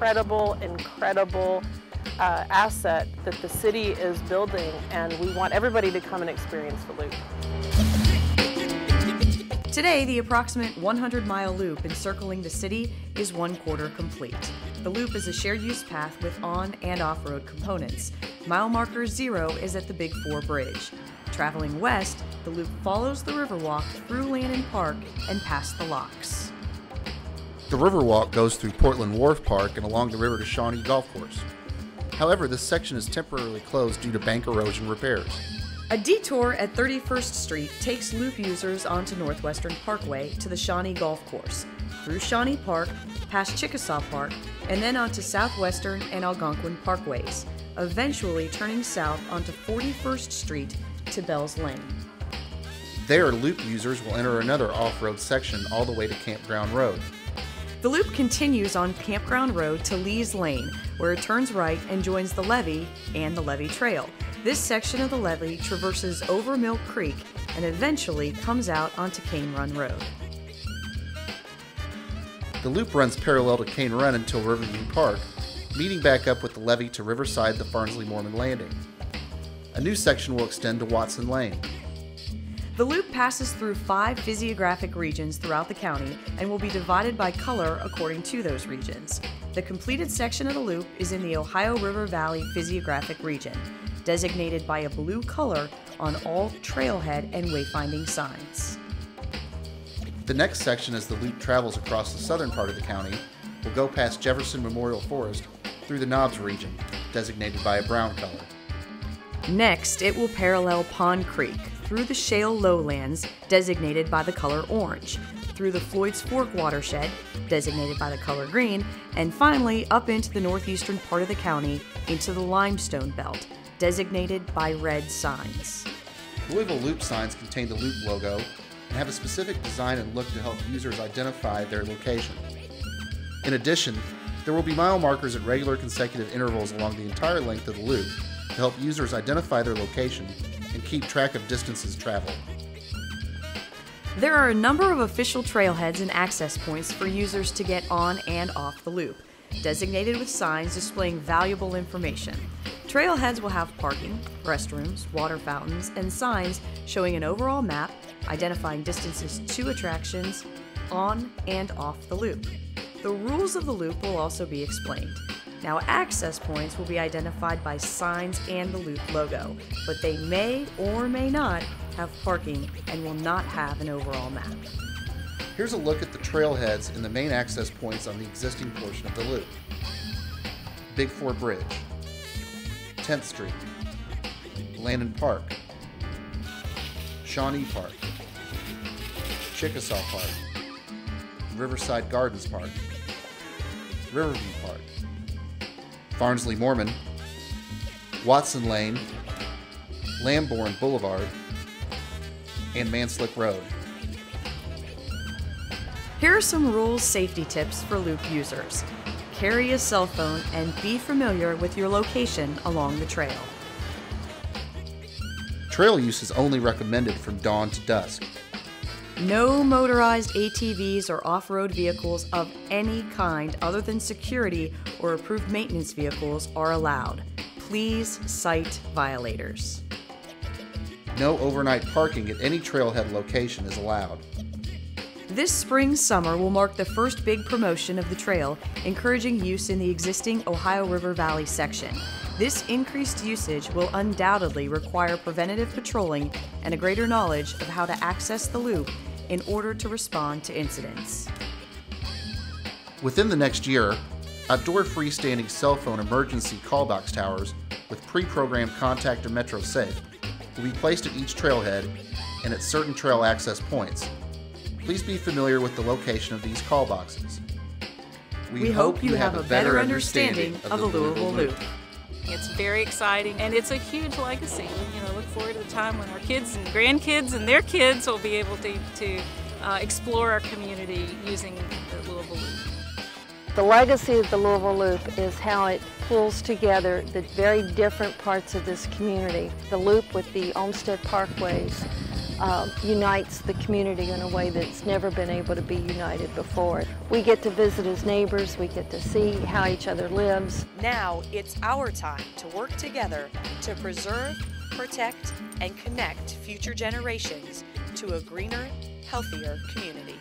incredible asset that the city is building, and we want everybody to come and experience the Loop. Today, the approximate 100-mile loop encircling the city is 1/4 complete. The loop is a shared-use path with on- and off-road components. Mile marker 0 is at the Big 4 Bridge. Traveling west, the loop follows the Riverwalk through Landon Park and past the locks. The Riverwalk goes through Portland Wharf Park and along the river to Shawnee Golf Course. However, this section is temporarily closed due to bank erosion repairs. A detour at 31st Street takes Loop users onto Northwestern Parkway to the Shawnee Golf Course, through Shawnee Park, past Chickasaw Park, and then onto Southwestern and Algonquin Parkways, eventually turning south onto 41st Street to Bells Lane. There, Loop users will enter another off-road section all the way to Campground Road. The Loop continues on Campground Road to Lee's Lane, where it turns right and joins the levee and the levee trail. This section of the levee traverses over Milk Creek and eventually comes out onto Cane Run Road. The Loop runs parallel to Cane Run until Riverview Park, meeting back up with the levee to Riverside the Farnsley-Mormon Landing. A new section will extend to Watson Lane. The Loop passes through 5 physiographic regions throughout the county and will be divided by color according to those regions. The completed section of the Loop is in the Ohio River Valley physiographic region, designated by a blue color on all trailhead and wayfinding signs. The next section, as the Loop travels across the southern part of the county, will go past Jefferson Memorial Forest through the Knobs region, designated by a brown color. Next, it will parallel Pond Creek through the shale lowlands, designated by the color orange, through the Floyd's Fork watershed, designated by the color green, and finally up into the northeastern part of the county into the limestone belt, designated by red signs. Louisville Loop signs contain the Loop logo and have a specific design and look to help users identify their location. In addition, there will be mile markers at regular consecutive intervals along the entire length of the Loop to help users identify their location and keep track of distances traveled. There are a number of official trailheads and access points for users to get on and off the Loop, designated with signs displaying valuable information. Trailheads will have parking, restrooms, water fountains, and signs showing an overall map, identifying distances to attractions on and off the Loop. The rules of the Loop will also be explained. Now, access points will be identified by signs and the Loop logo, but they may or may not have parking and will not have an overall map. Here's a look at the trailheads and the main access points on the existing portion of the Loop. Big 4 Bridge, 10th Street, Landon Park, Shawnee Park, Chickasaw Park, Riverside Gardens Park, Riverview Park, Farnsley-Mormon, Watson Lane, Lambourne Boulevard, and Manslick Road. Here are some rules safety tips for Loop users. Carry a cell phone and be familiar with your location along the trail. Trail use is only recommended from dawn to dusk. No motorized ATVs or off-road vehicles of any kind other than security or approved maintenance vehicles are allowed. Please cite violators. No overnight parking at any trailhead location is allowed. This spring-summer will mark the first big promotion of the trail, encouraging use in the existing Ohio River Valley section. This increased usage will undoubtedly require preventative patrolling and a greater knowledge of how to access the Loop in order to respond to incidents. Within the next year, outdoor freestanding cell phone emergency callbox towers with pre-programmed contact or Metro Safe will be placed at each trailhead and at certain trail access points. Please be familiar with the location of these call boxes. We hope you have a better understanding of the Louisville Loop. It's very exciting, and it's a huge legacy. Look forward to the time when our kids and grandkids and their kids will be able to explore our community using the Louisville Loop. The legacy of the Louisville Loop is how it pulls together the very different parts of this community. The Loop with the Olmsted Parkways, unites the community in a way that's never been able to be united before. We get to visit as neighbors, we get to see how each other lives. Now it's our time to work together to preserve, protect, and connect future generations to a greener, healthier community.